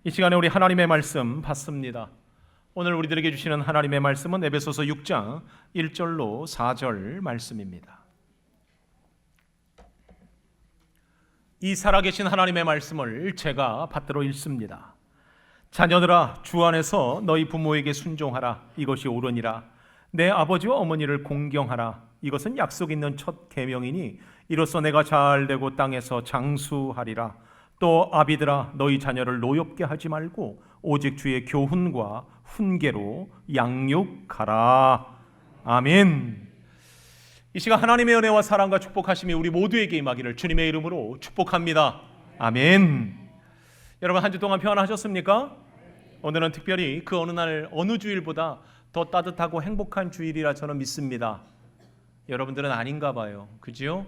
이 시간에 우리 하나님의 말씀 받습니다. 오늘 우리들에게 주시는 하나님의 말씀은 에베소서 6장 1절로 4절 말씀입니다. 이 살아계신 하나님의 말씀을 제가 받들어 읽습니다. 자녀들아, 주 안에서 너희 부모에게 순종하라. 이것이 옳으니라. 내 아버지와 어머니를 공경하라. 이것은 약속 있는 첫 계명이니 이로써 내가 잘 되고 땅에서 장수하리라. 또 아비들아, 너희 자녀를 노엽게 하지 말고 오직 주의 교훈과 훈계로 양육하라. 아멘. 이 시간 하나님의 은혜와 사랑과 축복하심이 우리 모두에게 임하기를 주님의 이름으로 축복합니다. 아멘. 여러분, 한 주 동안 평안하셨습니까? 오늘은 특별히 그 어느 날 어느 주일보다 더 따뜻하고 행복한 주일이라 저는 믿습니다. 여러분들은 아닌가 봐요. 그지요?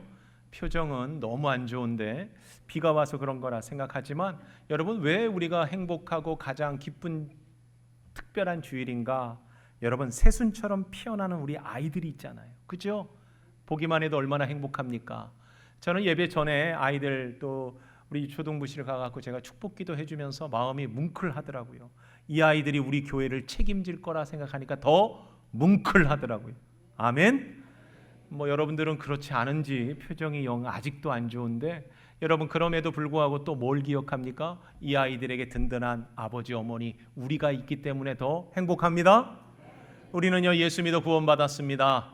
표정은 너무 안 좋은데 비가 와서 그런 거라 생각하지만, 여러분, 왜 우리가 행복하고 가장 기쁜 특별한 주일인가? 여러분, 새순처럼 피어나는 우리 아이들이 있잖아요. 그죠? 보기만 해도 얼마나 행복합니까? 저는 예배 전에 아이들 또 우리 초등부실 가갖고 제가 축복기도 해주면서 마음이 뭉클하더라고요. 이 아이들이 우리 교회를 책임질 거라 생각하니까 더 뭉클하더라고요. 아멘. 여러분들은 그렇지 않은지 표정이 영 아직도 안 좋은데, 여러분, 그럼에도 불구하고 또 뭘 기억합니까? 이 아이들에게 든든한 아버지 어머니 우리가 있기 때문에 더 행복합니다. 우리는요, 예수 믿어 구원받았습니다.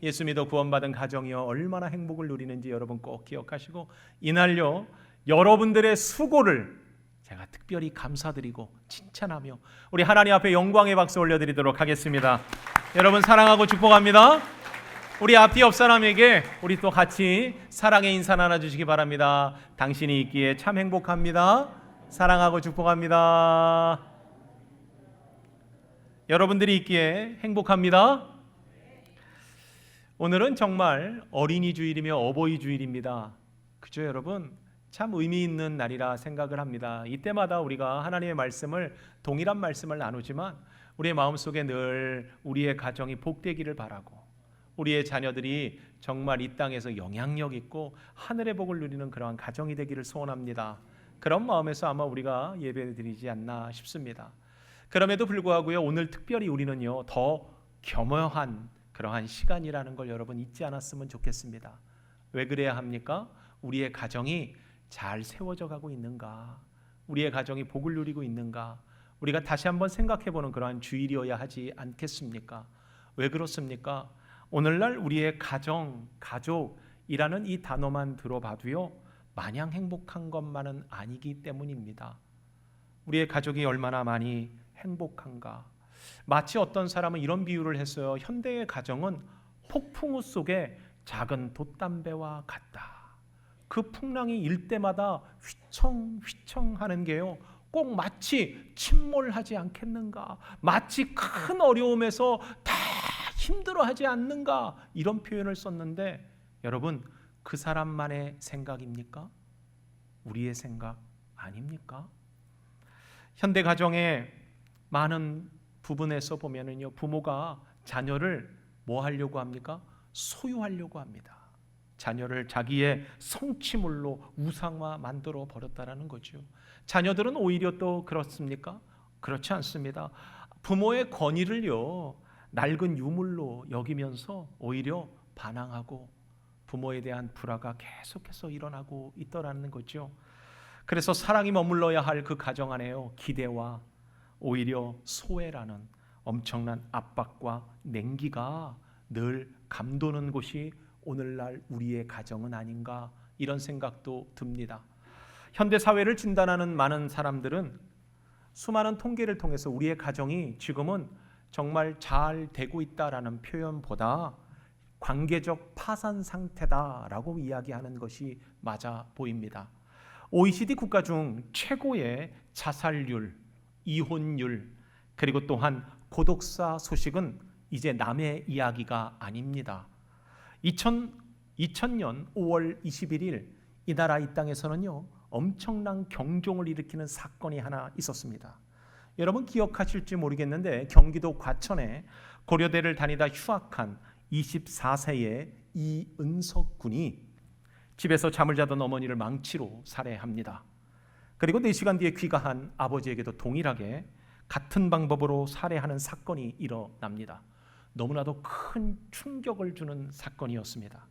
예수 믿어 구원받은 가정이요 얼마나 행복을 누리는지 여러분 꼭 기억하시고, 이날요 여러분들의 수고를 제가 특별히 감사드리고 칭찬하며 우리 하나님 앞에 영광의 박수 올려드리도록 하겠습니다. 여러분, 사랑하고 축복합니다. 우리 앞뒤 옆 사람에게 우리 또 같이 사랑의 인사 나눠주시기 바랍니다. 당신이 있기에 참 행복합니다. 사랑하고 축복합니다. 여러분들이 있기에 행복합니다. 오늘은 정말 어린이 주일이며 어버이 주일입니다. 그죠, 여러분? 참 의미 있는 날이라 생각을 합니다. 이때마다 우리가 하나님의 말씀을, 동일한 말씀을 나누지만 우리의 마음속에 늘 우리의 가정이 복되기를 바라고, 우리의 자녀들이 정말 이 땅에서 영향력 있고 하늘의 복을 누리는 그러한 가정이 되기를 소원합니다. 그런 마음에서 아마 우리가 예배를 드리지 않나 싶습니다. 그럼에도 불구하고요, 오늘 특별히 우리는요 더 겸허한 그러한 시간이라는 걸 여러분 잊지 않았으면 좋겠습니다. 왜 그래야 합니까? 우리의 가정이 잘 세워져 가고 있는가? 우리의 가정이 복을 누리고 있는가? 우리가 다시 한번 생각해보는 그러한 주일이어야 하지 않겠습니까? 왜 그렇습니까? 오늘날 우리의 가정, 가족이라는 이 단어만 들어봐도요 마냥 행복한 것만은 아니기 때문입니다. 우리의 가족이 얼마나 많이 행복한가? 마치 어떤 사람은 이런 비유를 했어요. 현대의 가정은 폭풍우 속에 작은 돛담배와 같다. 그 풍랑이 일 때마다 휘청휘청 하는 게요 꼭 마치 침몰하지 않겠는가, 마치 큰 어려움에서 다 힘들어하지 않는가, 이런 표현을 썼는데, 여러분, 그 사람만의 생각입니까? 우리의 생각 아닙니까? 현대 가정의 많은 부분에서 보면은요, 부모가 자녀를 뭐 하려고 합니까? 소유하려고 합니다. 자녀를 자기의 성취물로 우상화 만들어 버렸다라는 거죠. 자녀들은 오히려 또 그렇습니까? 그렇지 않습니다. 부모의 권위를요 낡은 유물로 여기면서 오히려 반항하고 부모에 대한 불화가 계속해서 일어나고 있더라는 거죠. 그래서 사랑이 머물러야 할 그 가정 안에요 기대와 오히려 소외라는 엄청난 압박과 냉기가 늘 감도는 곳이 오늘날 우리의 가정은 아닌가, 이런 생각도 듭니다. 현대 사회를 진단하는 많은 사람들은 수많은 통계를 통해서 우리의 가정이 지금은 정말 잘 되고 있다라는 표현보다 관계적 파산 상태다라고 이야기하는 것이 맞아 보입니다. OECD 국가 중 최고의 자살률, 이혼율, 그리고 또한 고독사 소식은 이제 남의 이야기가 아닙니다. 2000년 5월 21일 이 나라 이 땅에서는요 엄청난 경종을 일으키는 사건이 하나 있었습니다. 여러분 기억하실지 모르겠는데, 경기도 과천에 고려대를 다니다 휴학한 24세의 이은석 군이 집에서 잠을 자던 어머니를 망치로 살해합니다. 그리고 4시간 뒤에 귀가한 아버지에게도 동일하게 같은 방법으로 살해하는 사건이 일어납니다. 너무나도 큰 충격을 주는 사건이었습니다.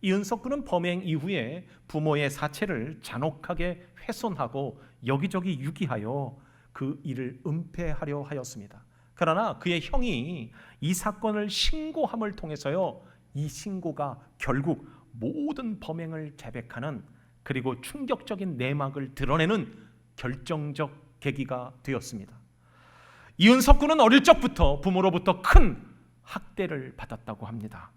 이은석 군은 범행 이후에 부모의 사체를 잔혹하게 훼손하고 여기저기 유기하여 그 일을 은폐하려 하였습니다. 그러나 그의 형이 이 사건을 신고함을 통해서요, 이 신고가 결국 모든 범행을 자백하는, 그리고 충격적인 내막을 드러내는 결정적 계기가 되었습니다. 이은석 군은 어릴 적부터 부모로부터 큰 학대를 받았다고 합니다.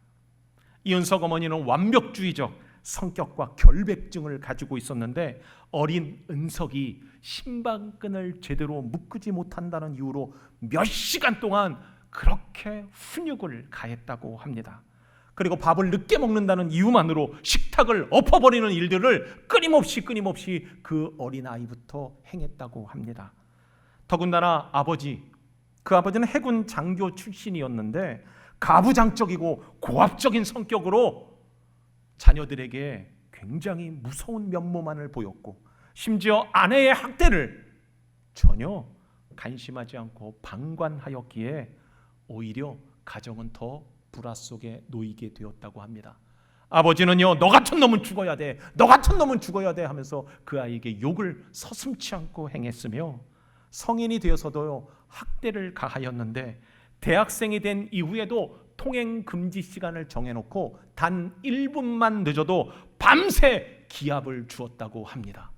이은석 어머니는 완벽주의적 성격과 결백증을 가지고 있었는데, 어린 은석이 신발끈을 제대로 묶지 못한다는 이유로 몇 시간 동안 그렇게 훈육을 가했다고 합니다. 그리고 밥을 늦게 먹는다는 이유만으로 식탁을 엎어버리는 일들을 끊임없이 그 어린아이부터 행했다고 합니다. 더군다나 그 아버지는 해군 장교 출신이었는데 가부장적이고 고압적인 성격으로 자녀들에게 굉장히 무서운 면모만을 보였고, 심지어 아내의 학대를 전혀 관심하지 않고 방관하였기에 오히려 가정은 더 불화 속에 놓이게 되었다고 합니다. 아버지는요, 너 같은 놈은 죽어야 돼, 너 같은 놈은 죽어야 돼 하면서 그 아이에게 욕을 서슴지 않고 행했으며, 성인이 되어서도요 학대를 가하였는데, 대학생이 된 이후에도 통행 금지 시간을 정해놓고 단 1분만 늦어도 밤새 기합을 주었다고 합니다.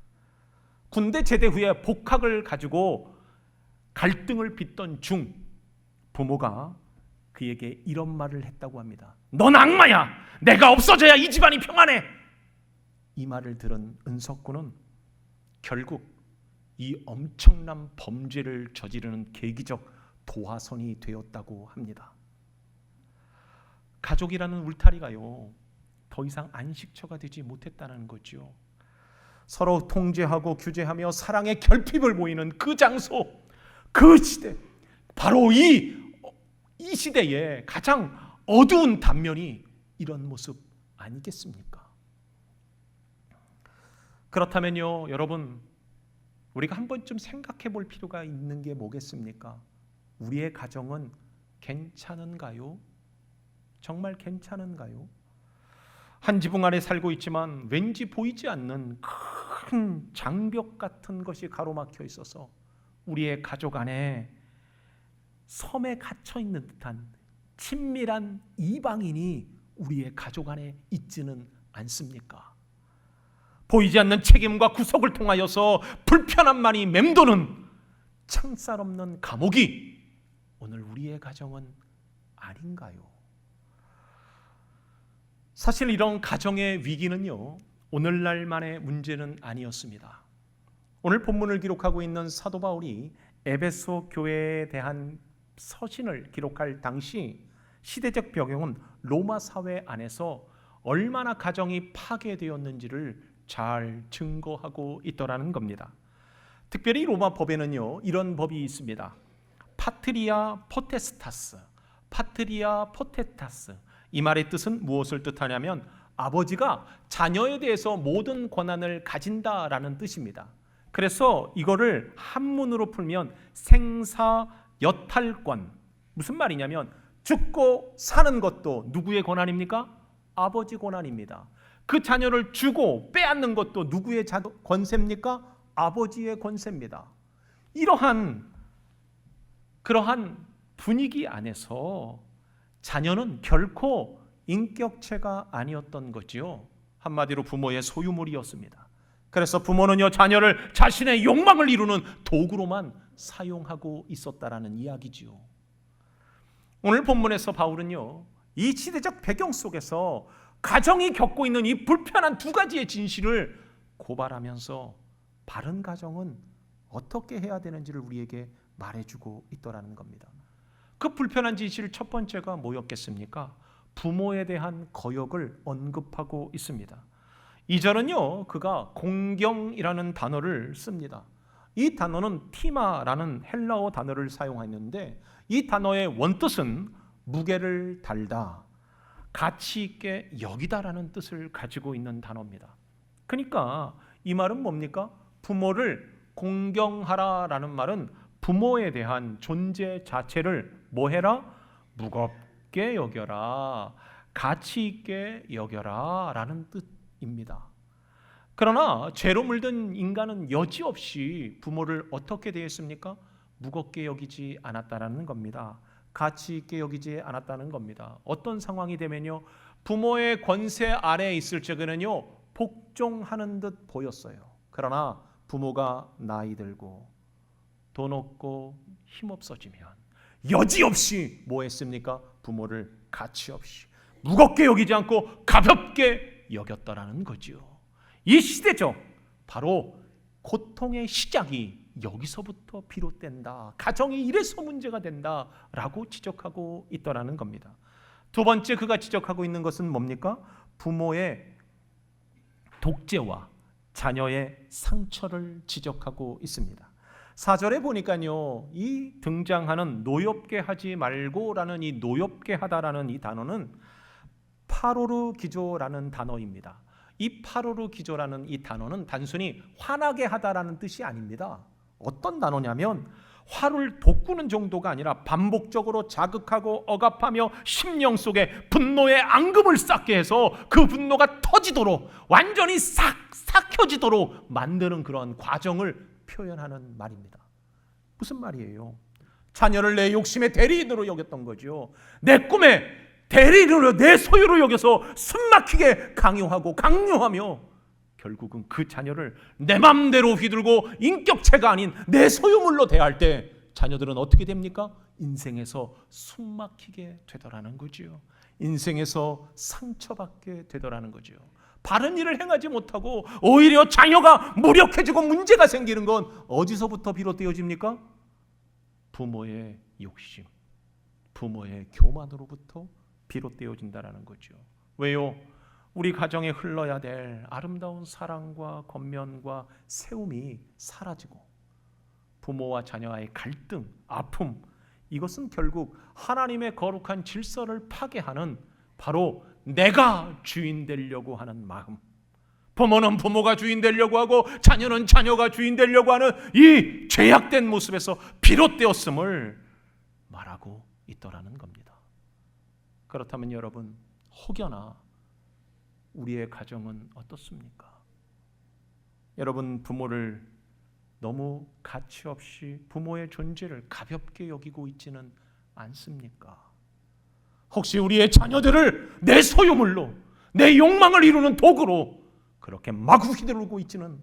군대 제대 후에 복학을 가지고 갈등을 빚던 중 부모가 그에게 이런 말을 했다고 합니다. 넌 악마야, 내가 없어져야 이 집안이 평안해. 이 말을 들은 은석군은 결국 이 엄청난 범죄를 저지르는 계기적 도화선이 되었다고 합니다. 가족이라는 울타리가요 더 이상 안식처가 되지 못했다는 거죠. 서로 통제하고 규제하며 사랑의 결핍을 보이는 그 장소, 그 시대, 바로 이 시대의 가장 어두운 단면이 이런 모습 아니겠습니까? 그렇다면요 여러분, 우리가 한 번쯤 생각해 볼 필요가 있는 게 뭐겠습니까? 우리의 가정은 괜찮은가요? 정말 괜찮은가요? 한 지붕 아래 살고 있지만 왠지 보이지 않는 큰 장벽 같은 것이 가로막혀 있어서 우리의 가족 안에 섬에 갇혀 있는 듯한 친밀한 이방인이 우리의 가족 안에 있지는 않습니까? 보이지 않는 책임과 구속을 통하여서 불편함만이 맴도는 창살 없는 감옥이 오늘 우리의 가정은 아닌가요? 사실 이런 가정의 위기는요 오늘날만의 문제는 아니었습니다. 오늘 본문을 기록하고 있는 사도 바울이 에베소 교회에 대한 서신을 기록할 당시 시대적 배경은 로마 사회 안에서 얼마나 가정이 파괴되었는지를 잘 증거하고 있더라는 겁니다. 특별히 로마 법에는요 이런 법이 있습니다. 파트리아 포테스타스, 파트리아 포테타스. 이 말의 뜻은 무엇을 뜻하냐면 아버지가 자녀에 대해서 모든 권한을 가진다라는 뜻입니다. 그래서 이거를 한문으로 풀면 생사여탈권. 무슨 말이냐면 죽고 사는 것도 누구의 권한입니까? 아버지 권한입니다. 그 자녀를 주고 빼앗는 것도 누구의 권세입니까? 아버지의 권세입니다. 그러한 분위기 안에서 자녀는 결코 인격체가 아니었던 거지요. 한마디로 부모의 소유물이었습니다. 그래서 부모는요 자녀를 자신의 욕망을 이루는 도구로만 사용하고 있었다라는 이야기지요. 오늘 본문에서 바울은요 이 시대적 배경 속에서 가정이 겪고 있는 이 불편한 두 가지의 진실을 고발하면서 바른 가정은 어떻게 해야 되는지를 우리에게 말해주고 있더라는 겁니다. 그 불편한 진실 첫 번째가 뭐였겠습니까? 부모에 대한 거역을 언급하고 있습니다. 2절은요 그가 공경이라는 단어를 씁니다. 이 단어는 티마라는 헬라어 단어를 사용했는데 이 단어의 원뜻은 무게를 달다, 가치 있게 여기다라는 뜻을 가지고 있는 단어입니다. 그러니까 이 말은 뭡니까? 부모를 공경하라라는 말은 부모에 대한 존재 자체를 뭐 해라? 무겁게 여겨라, 가치 있게 여겨라 라는 뜻입니다. 그러나 죄로 물든 인간은 여지없이 부모를 어떻게 대했습니까? 무겁게 여기지 않았다는 겁니다. 가치 있게 여기지 않았다는 겁니다. 어떤 상황이 되면요, 부모의 권세 아래에 있을 적에는요 복종하는 듯 보였어요. 그러나 부모가 나이 들고 돈 없고 힘 없어지면 여지없이 뭐 했습니까? 부모를 가치 없이 무겁게 여기지 않고 가볍게 여겼다라는 거죠. 이 시대죠. 바로 고통의 시작이 여기서부터 비롯된다. 가정이 이래서 문제가 된다라고 지적하고 있더라는 겁니다. 두 번째 그가 지적하고 있는 것은 뭡니까? 부모의 독재와 자녀의 상처를 지적하고 있습니다. 4절에 보니까요, 이 등장하는 노엽게 하지 말고라는 이 노엽게 하다라는 이 단어는 파로르 기조라는 단어입니다. 이 파로르 기조라는 이 단어는 단순히 화나게 하다라는 뜻이 아닙니다. 어떤 단어냐면 화를 돋구는 정도가 아니라 반복적으로 자극하고 억압하며 심령 속에 분노의 앙금을 쌓게 해서 그 분노가 터지도록 완전히 삭혀지도록 만드는 그런 과정을 표현하는 말입니다. 무슨 말이에요? 자녀를 내 욕심의 대리인으로 여겼던 거죠. 내 꿈의 대리인으로, 내 소유로 여겨서 숨막히게 강요하고 강요하며 결국은 그 자녀를 내 맘대로 휘둘고 인격체가 아닌 내 소유물로 대할 때 자녀들은 어떻게 됩니까? 인생에서 숨막히게 되더라는 거죠. 인생에서 상처받게 되더라는 거죠. 바른 일을 행하지 못하고 오히려 자녀가 무력해지고 문제가 생기는 건 어디서부터 비롯되어집니까? 부모의 욕심, 부모의 교만으로부터 비롯되어진다는 거죠. 왜요? 우리 가정에 흘러야 될 아름다운 사랑과 권면과 세움이 사라지고 부모와 자녀와의 갈등, 아픔, 이것은 결국 하나님의 거룩한 질서를 파괴하는 바로 내가 주인 되려고 하는 마음, 부모는 부모가 주인 되려고 하고 자녀는 자녀가 주인 되려고 하는 이 죄악된 모습에서 비롯되었음을 말하고 있더라는 겁니다. 그렇다면 여러분, 혹여나 우리의 가정은 어떻습니까? 여러분, 부모를 너무 가치 없이 부모의 존재를 가볍게 여기고 있지는 않습니까? 혹시 우리의 자녀들을 내 소유물로, 내 욕망을 이루는 도구로 그렇게 마구 휘두르고 있지는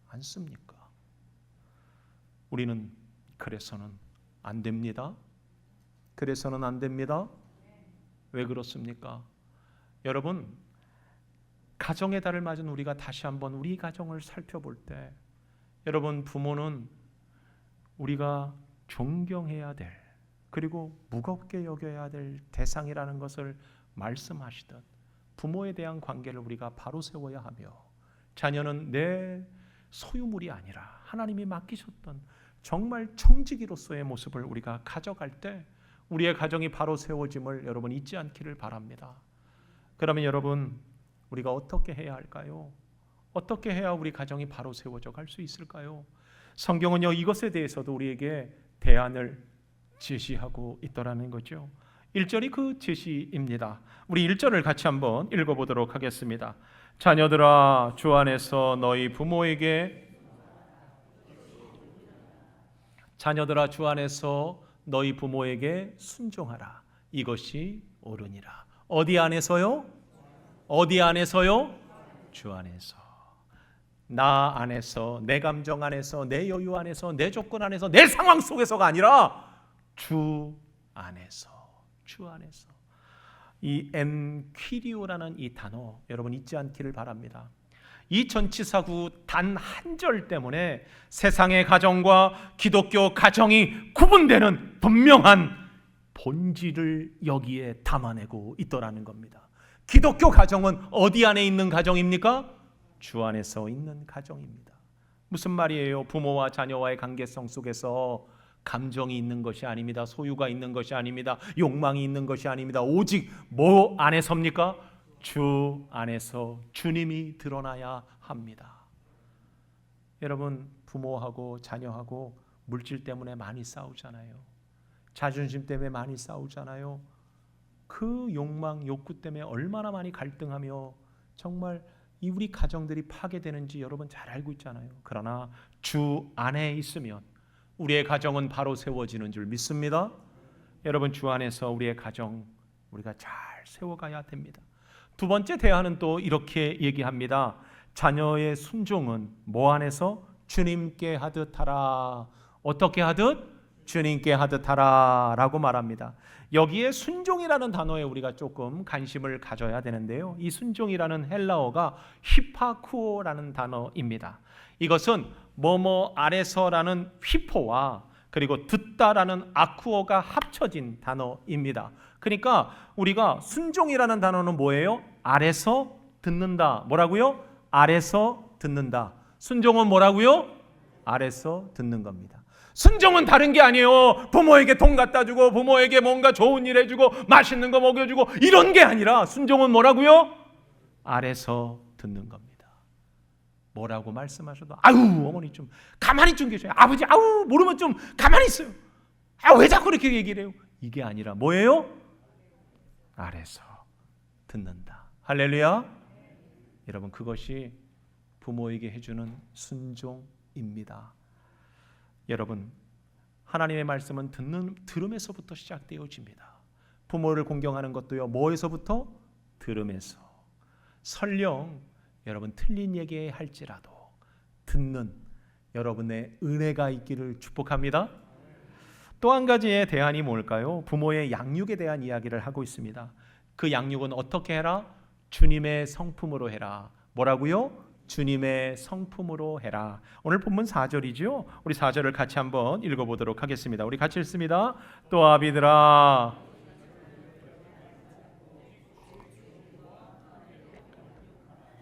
않습니까? 우리는 그래서는 안 됩니다. 그래서는 안 됩니다. 왜 그렇습니까? 여러분, 가정의 달을 맞은 우리가 다시 한번 우리 가정을 살펴볼 때, 여러분, 부모는 우리가 존경해야 될, 그리고 무겁게 여겨야 될 대상이라는 것을 말씀하시듯 부모에 대한 관계를 우리가 바로 세워야 하며, 자녀는 내 소유물이 아니라 하나님이 맡기셨던 정말 청지기로서의 모습을 우리가 가져갈 때 우리의 가정이 바로 세워짐을 여러분 잊지 않기를 바랍니다. 그러면 여러분, 우리가 어떻게 해야 할까요? 어떻게 해야 우리 가정이 바로 세워져 갈 수 있을까요? 성경은요, 이것에 대해서도 우리에게 대안을 제시하고 있더라는 거죠. 1절이 그 제시입니다. 우리 1절을 같이 한번 읽어보도록 하겠습니다. 자녀들아, 주 안에서 너희 부모에게, 자녀들아, 주 안에서 너희 부모에게 순종하라. 이것이 옳으니라. 어디 안에서요? 어디 안에서요? 주 안에서. 나 안에서, 내 감정 안에서, 내 여유 안에서, 내 조건 안에서, 내 상황 속에서가 아니라 주 안에서. 주 안에서. 이 엔퀴리오라는 이 단어 여러분 잊지 않기를 바랍니다. 이 전치사구 단 한 절 때문에 세상의 가정과 기독교 가정이 구분되는 분명한 본질을 여기에 담아내고 있더라는 겁니다. 기독교 가정은 어디 안에 있는 가정입니까? 주 안에서 있는 가정입니다. 무슨 말이에요? 부모와 자녀와의 관계성 속에서 감정이 있는 것이 아닙니다. 소유가 있는 것이 아닙니다. 욕망이 있는 것이 아닙니다. 오직 뭐 안에서입니까? 주 안에서 주님이 드러나야 합니다. 여러분, 부모하고 자녀하고 물질 때문에 많이 싸우잖아요. 자존심 때문에 많이 싸우잖아요. 그 욕망, 욕구 때문에 얼마나 많이 갈등하며 정말 이 우리 가정들이 파괴되는지 여러분 잘 알고 있잖아요. 그러나 주 안에 있으면 우리의 가정은 바로 세워지는 줄 믿습니다. 여러분, 주 안에서 우리의 가정 우리가 잘 세워가야 됩니다. 두 번째 대안은 또 이렇게 얘기합니다. 자녀의 순종은 뭐 안에서? 주님께 하듯 하라. 어떻게 하듯? 주님께 하듯 하라 라고 말합니다. 여기에 순종이라는 단어에 우리가 조금 관심을 가져야 되는데요. 이 순종이라는 헬라어가 히파쿠오라는 단어입니다. 이것은 뭐뭐 아래서라는 휘포와 그리고 듣다라는 아쿠어가 합쳐진 단어입니다. 그러니까 우리가 순종이라는 단어는 뭐예요? 아래서 듣는다. 뭐라고요? 아래서 듣는다. 순종은 뭐라고요? 아래서 듣는 겁니다. 순종은 다른 게 아니에요. 부모에게 돈 갖다 주고 부모에게 뭔가 좋은 일 해주고 맛있는 거 먹여주고 이런 게 아니라 순종은 뭐라고요? 아래서 듣는 겁니다. 뭐라고 말씀하셔도 아유 어머니 좀 가만히 좀 계셔요. 아버지 아우 모르면 좀 가만히 있어요. 아 왜 자꾸 이렇게 얘기를 해요? 이게 아니라 뭐예요? 아래서 듣는다. 할렐루야. 여러분, 그것이 부모에게 해주는 순종입니다. 여러분, 하나님의 말씀은 들음에서부터 시작되어집니다. 부모를 공경하는 것도요, 뭐에서부터? 들음에서. 설령 여러분 틀린 얘기 할지라도 듣는 여러분의 은혜가 있기를 축복합니다. 또 한 가지의 대안이 뭘까요? 부모의 양육에 대한 이야기를 하고 있습니다. 그 양육은 어떻게 해라? 주님의 성품으로 해라. 뭐라고요? 주님의 성품으로 해라. 오늘 본문 4절이죠. 우리 4절을 같이 한번 읽어보도록 하겠습니다. 우리 같이 읽습니다. 또 아비들아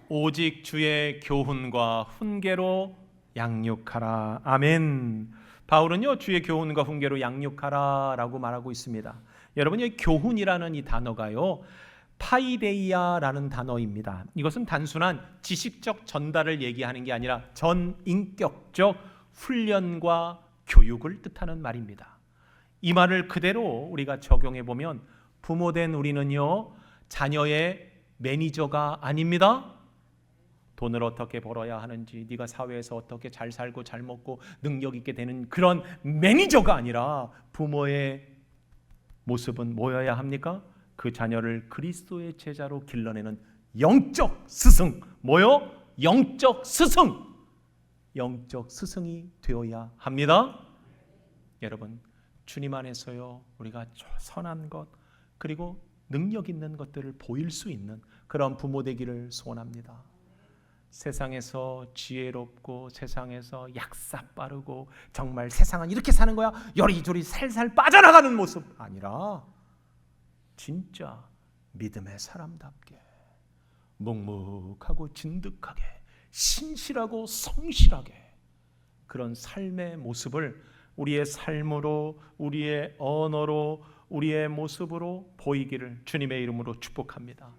오직 주의 교훈과 훈계로 양육하라. 아멘. 바울은요, 주의 교훈과 훈계로 양육하라 라고 말하고 있습니다. 여러분, 이 교훈이라는 이 단어가요, 파이데이아라는 단어입니다. 이것은 단순한 지식적 전달을 얘기하는 게 아니라 전인격적 훈련과 교육을 뜻하는 말입니다. 이 말을 그대로 우리가 적용해 보면 부모된 우리는요, 자녀의 매니저가 아닙니다. 돈을 어떻게 벌어야 하는지, 네가 사회에서 어떻게 잘 살고 잘 먹고 능력 있게 되는 그런 매니저가 아니라 부모의 모습은 뭐여야 합니까? 그 자녀를 그리스도의 제자로 길러내는 영적 스승. 뭐요? 영적 스승. 영적 스승이 되어야 합니다. 여러분, 주님 안에서요, 우리가 선한 것 그리고 능력 있는 것들을 보일 수 있는 그런 부모 되기를 소원합니다. 세상에서 지혜롭고 세상에서 약사 빠르고 정말 세상은 이렇게 사는 거야 요리조리 살살 빠져나가는 모습 아니라 진짜 믿음의 사람답게 묵묵하고 진득하게 신실하고 성실하게 그런 삶의 모습을 우리의 삶으로 우리의 언어로 우리의 모습으로 보이기를 주님의 이름으로 축복합니다.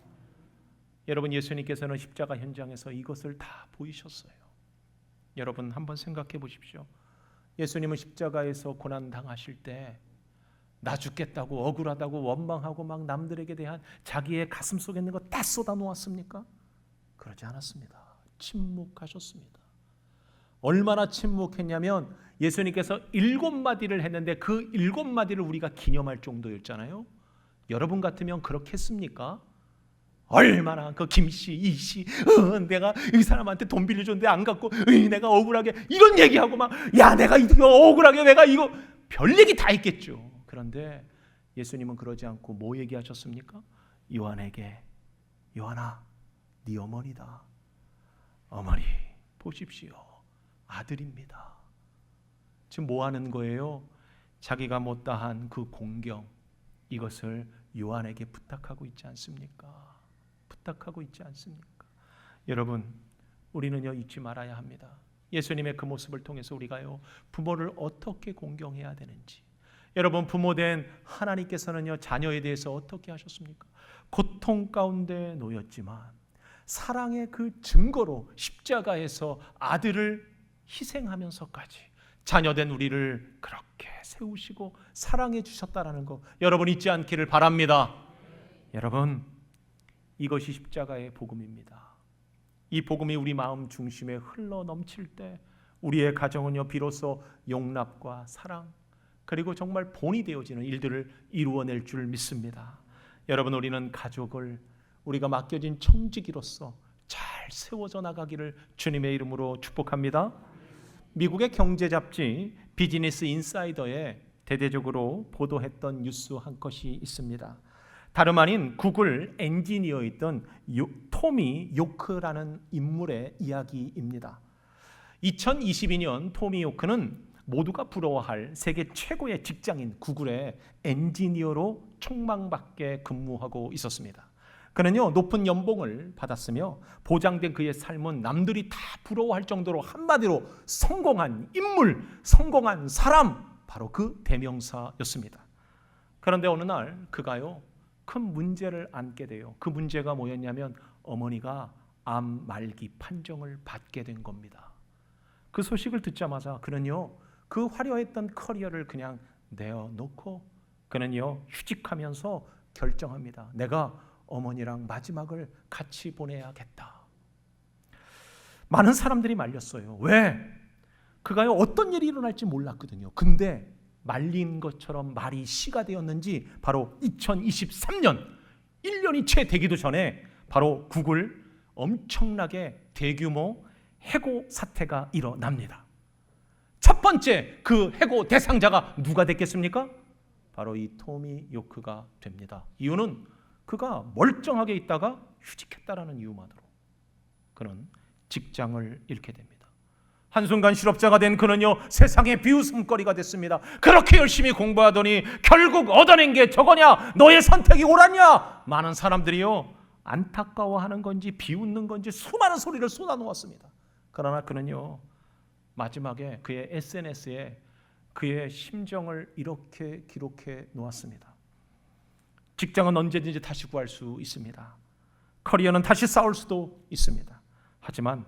여러분, 예수님께서는 십자가 현장에서 이것을 다 보이셨어요. 여러분, 한번 생각해 보십시오. 예수님은 십자가에서 고난당하실 때 나 죽겠다고 억울하다고 원망하고 막 남들에게 대한 자기의 가슴 속에 있는 거 다 쏟아 놓았습니까? 그러지 않았습니다. 침묵하셨습니다. 얼마나 침묵했냐면 예수님께서 7마디를 했는데 그 7마디를 우리가 기념할 정도였잖아요. 여러분 같으면 그렇게 했습니까? 얼마나 그 김씨, 이씨, 내가 이 사람한테 돈 빌려줬는데 안 갚고 내가 억울하게 이런 얘기하고 막 야 내가 이거 억울하게 내가 이거 별 얘기 다 했겠죠. 그런데 예수님은 그러지 않고 뭐 얘기하셨습니까? 요한에게 요한아 네 어머니다. 어머니 보십시오. 아들입니다. 지금 뭐 하는 거예요? 자기가 못다한 그 공경 이것을 요한에게 부탁하고 있지 않습니까? 부탁하고 있지 않습니까? 여러분, 우리는요 잊지 말아야 합니다. 예수님의 그 모습을 통해서 우리가요 부모를 어떻게 공경해야 되는지. 여러분, 부모된 하나님께서는요 자녀에 대해서 어떻게 하셨습니까? 고통 가운데 놓였지만 사랑의 그 증거로 십자가에서 아들을 희생하면서까지 자녀된 우리를 그렇게 세우시고 사랑해 주셨다라는 거 여러분 잊지 않기를 바랍니다. 여러분, 이것이 십자가의 복음입니다. 이 복음이 우리 마음 중심에 흘러 넘칠 때 우리의 가정은요 비로소 용납과 사랑 그리고 정말 본이 되어지는 일들을 이루어낼 줄 믿습니다. 여러분, 우리는 가족을 우리가 맡겨진 청지기로서 잘 세워져 나가기를 주님의 이름으로 축복합니다. 미국의 경제 잡지 비즈니스 인사이더에 대대적으로 보도했던 뉴스 한 컷이 있습니다. 다름 아닌 구글 엔지니어였던 토미 요크라는 인물의 이야기입니다. 2022년 토미 요크는 모두가 부러워할 세계 최고의 직장인 구글의 엔지니어로 촉망받게 근무하고 있었습니다. 그는요 높은 연봉을 받았으며 보장된 그의 삶은 남들이 다 부러워할 정도로 한마디로 성공한 인물, 성공한 사람, 바로 그 대명사였습니다. 그런데 어느 날 그가요 큰 문제를 안게 돼요. 그 문제가 뭐였냐면 어머니가 암 말기 판정을 받게 된 겁니다. 그 소식을 듣자마자 그는요 그 화려했던 커리어를 그냥 내어놓고 그는요 휴직하면서 결정합니다. 내가 어머니랑 마지막을 같이 보내야겠다. 많은 사람들이 말렸어요. 왜? 그가요 어떤 일이 일어날지 몰랐거든요. 근데 말린 것처럼 말이 시가 되었는지 바로 2023년 1년이 채 되기도 전에 바로 구글 엄청나게 대규모 해고 사태가 일어납니다. 첫 번째 그 해고 대상자가 누가 됐겠습니까? 바로 이 토미 요크가 됩니다. 이유는 그가 멀쩡하게 있다가 휴직했다라는 이유만으로 그는 직장을 잃게 됩니다. 한순간 실업자가 된 그는요 세상의 비웃음거리가 됐습니다. 그렇게 열심히 공부하더니 결국 얻어낸 게 저거냐? 너의 선택이 옳았냐? 많은 사람들이요 안타까워하는 건지 비웃는 건지 수많은 소리를 쏟아놓았습니다. 그러나 그는요 마지막에 그의 SNS에 그의 심정을 이렇게 기록해 놓았습니다. 직장은 언제든지 다시 구할 수 있습니다. 커리어는 다시 쌓을 수도 있습니다. 하지만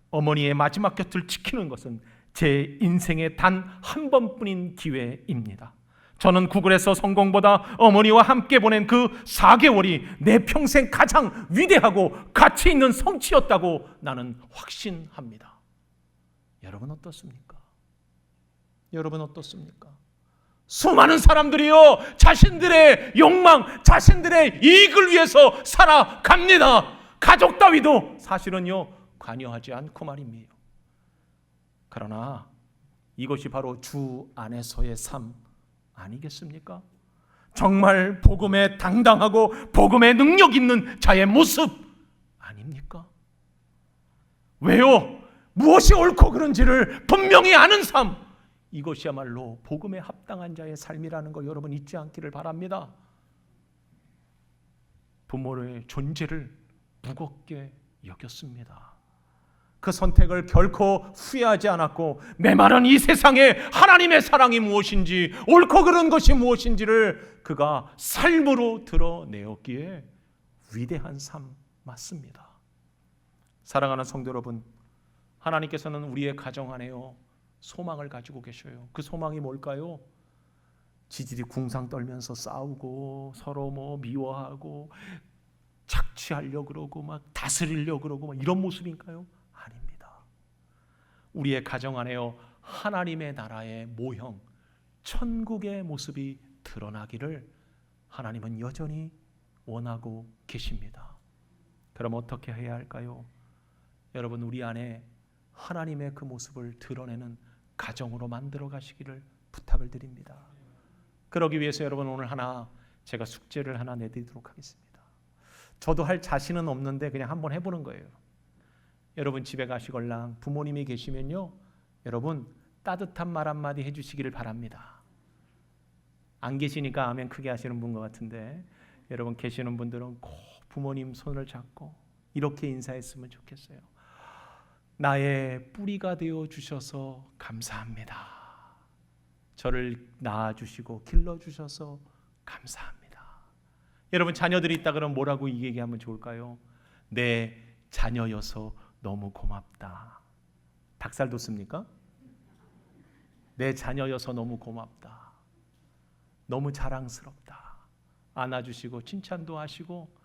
어머니의 마지막 곁을 지키는 것은 제 인생의 단 한 번뿐인 기회입니다. 저는 구글에서 성공보다 어머니와 함께 보낸 그 4개월이 내 평생 가장 위대하고 가치 있는 성취였다고 나는 확신합니다. 여러분 어떻습니까? 여러분 어떻습니까? 수많은 사람들이요 자신들의 욕망, 자신들의 이익을 위해서 살아갑니다. 가족 따위도 사실은요 관여하지 않고 말입니다. 그러나 이것이 바로 주 안에서의 삶 아니겠습니까? 정말 복음에 당당하고 복음에 능력 있는 자의 모습 아닙니까? 왜요? 무엇이 옳고 그른지를 분명히 아는 삶, 이것이야말로 복음에 합당한 자의 삶이라는 걸 여러분 잊지 않기를 바랍니다. 부모의 존재를 무겁게 여겼습니다. 그 선택을 결코 후회하지 않았고 메마른 이 세상에 하나님의 사랑이 무엇인지 옳고 그른 것이 무엇인지를 그가 삶으로 드러내었기에 위대한 삶 맞습니다. 사랑하는 성도 여러분, 하나님께서는 우리의 가정 안에요 소망을 가지고 계셔요. 그 소망이 뭘까요? 지질이 궁상 떨면서 싸우고 서로 미워하고 착취하려고 그러고 막 다스리려고 그러고 막 이런 모습인가요? 아닙니다. 우리의 가정 안에요 하나님의 나라의 모형, 천국의 모습이 드러나기를 하나님은 여전히 원하고 계십니다. 그럼 어떻게 해야 할까요? 여러분, 우리 안에 하나님의 그 모습을 드러내는 가정으로 만들어 가시기를 부탁을 드립니다. 그러기 위해서 여러분 오늘 제가 숙제를 하나 내드리도록 하겠습니다. 저도 할 자신은 없는데 그냥 한번 해보는 거예요. 여러분 집에 가시걸랑 부모님이 계시면요 여러분 따뜻한 말 한마디 해주시기를 바랍니다. 안 계시니까 아멘 크게 하시는 분 것 같은데 여러분 계시는 분들은 꼭 부모님 손을 잡고 이렇게 인사했으면 좋겠어요. 나의 뿌리가 되어 주셔서 감사합니다. 저를 낳아주시고 길러주셔서 감사합니다. 여러분 자녀들이 있다 그러면 뭐라고 얘기하면 좋을까요? 내 자녀여서 너무 고맙다. 닭살 돋습니까? 내 자녀여서 너무 고맙다. 너무 자랑스럽다. 안아주시고 칭찬도 하시고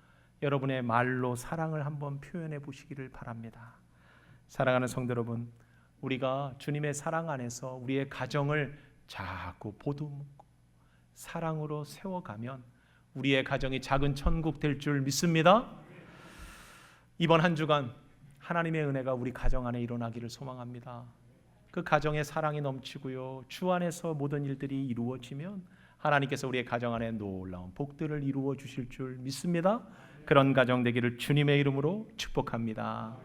여러분의 말로 사랑을 한번 표현해 보시기를 바랍니다. 사랑하는 성도 여러분, 우리가 주님의 사랑 안에서 우리의 가정을 자꾸 보듬고 사랑으로 세워가면 우리의 가정이 작은 천국 될 줄 믿습니다. 이번 한 주간 하나님의 은혜가 우리 가정 안에 일어나기를 소망합니다. 그 가정에 사랑이 넘치고요, 주 안에서 모든 일들이 이루어지면 하나님께서 우리의 가정 안에 놀라운 복들을 이루어 주실 줄 믿습니다. 그런 가정 되기를 주님의 이름으로 축복합니다.